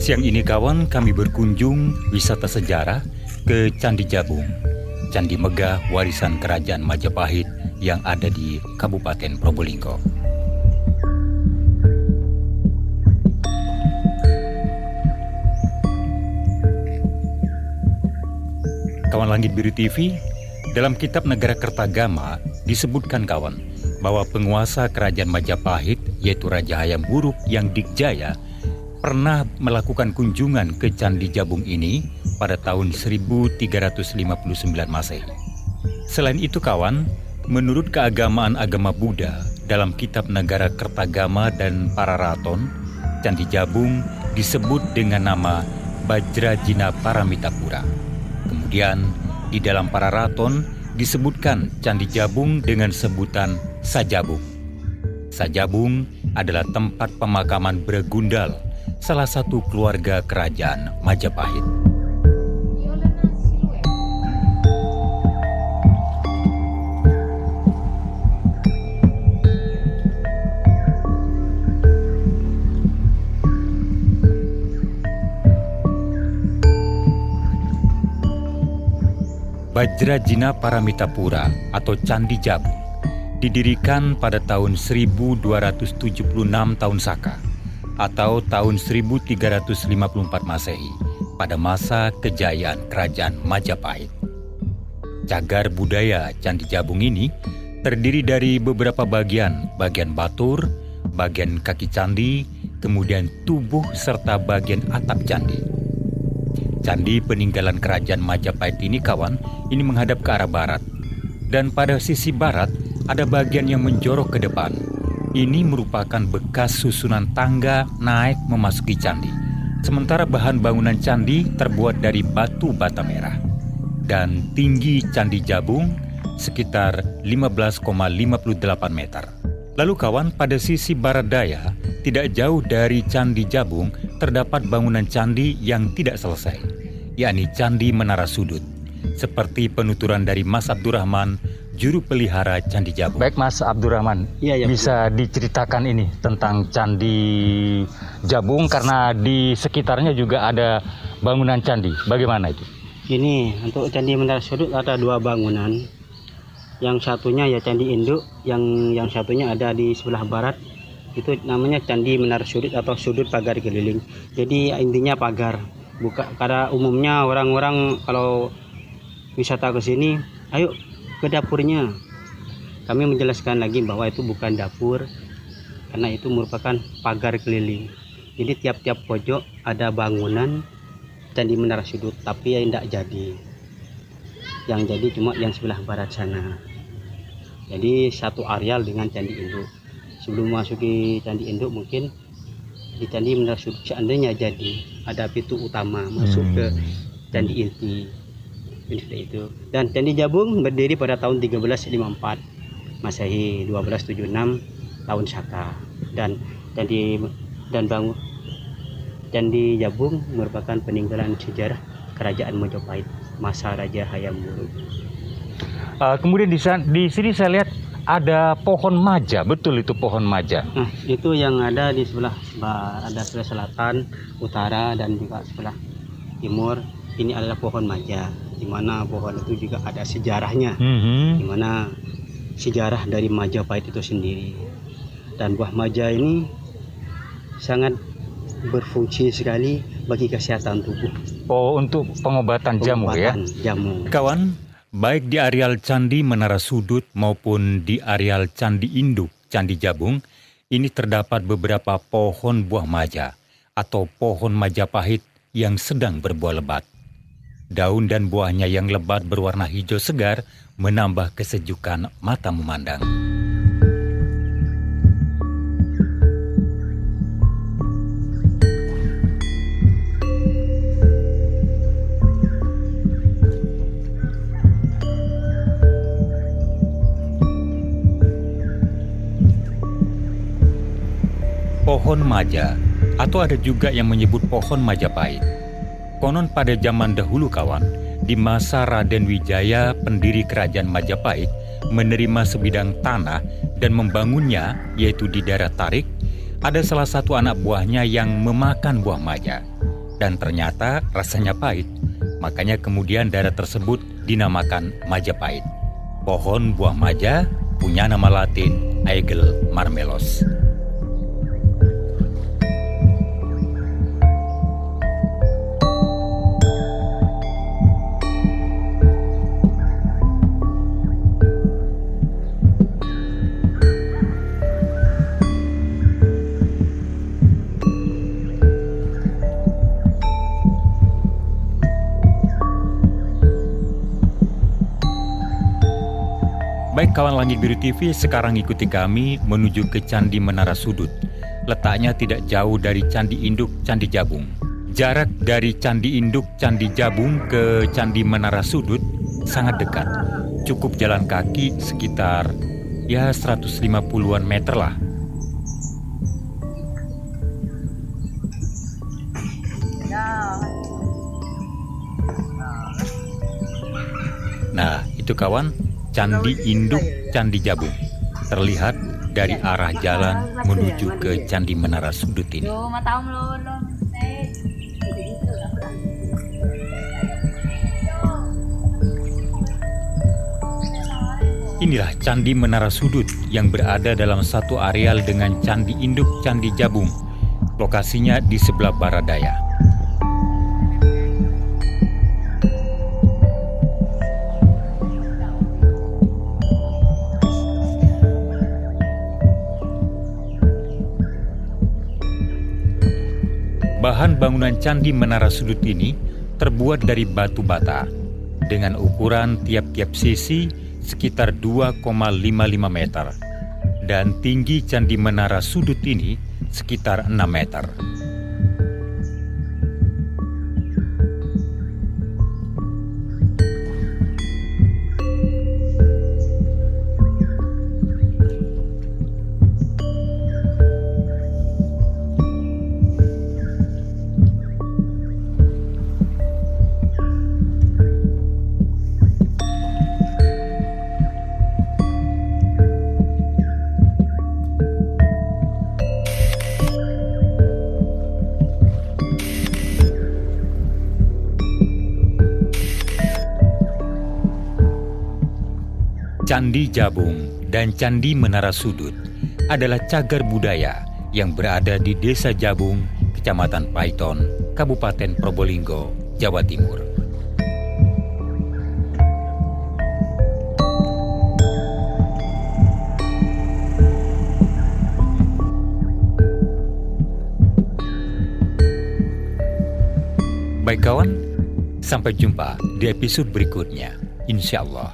Siang ini kawan, kami berkunjung wisata sejarah ke Candi Jabung, candi megah warisan Kerajaan Majapahit yang ada di Kabupaten Probolinggo. Kawan Langit Biru TV, dalam kitab Negara Kertagama disebutkan kawan bahwa penguasa Kerajaan Majapahit yaitu Raja Hayam Wuruk yang Dikjaya pernah melakukan kunjungan ke Candi Jabung ini pada tahun 1359 Masehi. Selain itu kawan, menurut keagamaan agama Buddha dalam kitab Negara Kertagama dan Pararaton, Candi Jabung disebut dengan nama Bajrajina Paramitapura. Kemudian di dalam Pararaton disebutkan Candi Jabung dengan sebutan Sajabung. Sajabung adalah tempat pemakaman Bregundal, salah satu keluarga kerajaan Majapahit. Bajrajina Paramitapura atau Candi Jabung didirikan pada tahun 1276 tahun Saka atau tahun 1354 Masehi pada masa kejayaan Kerajaan Majapahit. Cagar budaya Candi Jabung ini terdiri dari beberapa bagian batur, bagian kaki candi, kemudian tubuh serta bagian atap candi. Candi peninggalan Kerajaan Majapahit ini kawan, ini menghadap ke arah barat. Dan pada sisi barat ada bagian yang menjorok ke depan. Ini merupakan bekas susunan tangga naik memasuki candi. Sementara bahan bangunan candi terbuat dari batu bata merah. Dan tinggi Candi Jabung sekitar 15,58 meter. Lalu kawan, pada sisi barat daya, tidak jauh dari Candi Jabung terdapat bangunan candi yang tidak selesai, yakni Candi Menara Sudut, seperti penuturan dari Mas Abdurrahman, juru pelihara Candi Jabung. Baik Mas Abdurrahman, bisa diceritakan ini tentang Candi Jabung karena di sekitarnya juga ada bangunan candi. Bagaimana itu? Ini untuk Candi Menara Sudut ada dua bangunan. Yang satunya ya Candi Induk, yang satunya ada di sebelah barat. Itu namanya Candi Menara Sudut atau Sudut Pagar Keliling. Jadi intinya pagar. Karena umumnya orang-orang kalau wisata ke sini, ayo ke dapurnya. Kami menjelaskan lagi bahwa itu bukan dapur, karena itu merupakan pagar keliling. Jadi tiap-tiap pojok ada bangunan Candi Menara Sudut, tapi yang tidak jadi. Yang jadi cuma yang sebelah barat sana. Jadi satu areal dengan Candi Induk. Sebelum masuki Candi Induk mungkin di Candi Menara Sudut seandainya jadi ada pintu utama masuk ke Candi Inti. Itu. Dan Candi Jabung berdiri pada tahun 1354 Masehi, 1276 tahun Saka. Dan Candi Jabung merupakan peninggalan sejarah Kerajaan Majapahit masa Raja Hayam Wuruk. Kemudian di sini saya lihat ada pohon maja, betul itu pohon maja? Nah, itu yang ada di sebelah selatan, utara, dan juga sebelah timur. Ini adalah pohon maja, di mana pohon itu juga ada sejarahnya, di mana sejarah dari Majapahit itu sendiri. Dan buah maja ini sangat berfungsi sekali bagi kesehatan tubuh. Oh, untuk pengobatan jamu ya? Jamu. Kawan, baik di areal Candi Menara Sudut maupun di areal Candi Induk, Candi Jabung, ini terdapat beberapa pohon buah maja atau pohon Majapahit yang sedang berbuah lebat. Daun dan buahnya yang lebat berwarna hijau segar menambah kesejukan mata memandang. Pohon maja, atau ada juga yang menyebut pohon Majapahit. Konon pada zaman dahulu kawan, di masa Raden Wijaya, pendiri Kerajaan Majapahit, menerima sebidang tanah dan membangunnya, yaitu di daerah Tarik, ada salah satu anak buahnya yang memakan buah maja. dan ternyata rasanya pahit. Makanya kemudian daerah tersebut dinamakan Majapahit. Pohon buah maja punya nama latin Aigel marmelos. Baik kawan Langit Biru TV, sekarang ikuti kami menuju ke Candi Menara Sudut. Letaknya tidak jauh dari Candi Induk Candi Jabung. Jarak dari Candi Induk Candi Jabung ke Candi Menara Sudut sangat dekat. Cukup jalan kaki sekitar 150-an meter lah. Nah, itu kawan, Candi Induk Candi Jabung terlihat dari arah jalan menuju ke Candi Menara Sudut ini. Inilah Candi Menara Sudut yang berada dalam satu areal dengan Candi Induk Candi Jabung. Lokasinya di sebelah barat daya. Bahan bangunan Candi Menara Sudut ini terbuat dari batu bata dengan ukuran tiap-tiap sisi sekitar 2,55 meter dan tinggi Candi Menara Sudut ini sekitar 6 meter. Candi Jabung dan Candi Menara Sudut adalah cagar budaya yang berada di Desa Jabung, Kecamatan Paiton, Kabupaten Probolinggo, Jawa Timur. Baik kawan, sampai jumpa di episode berikutnya, insya Allah.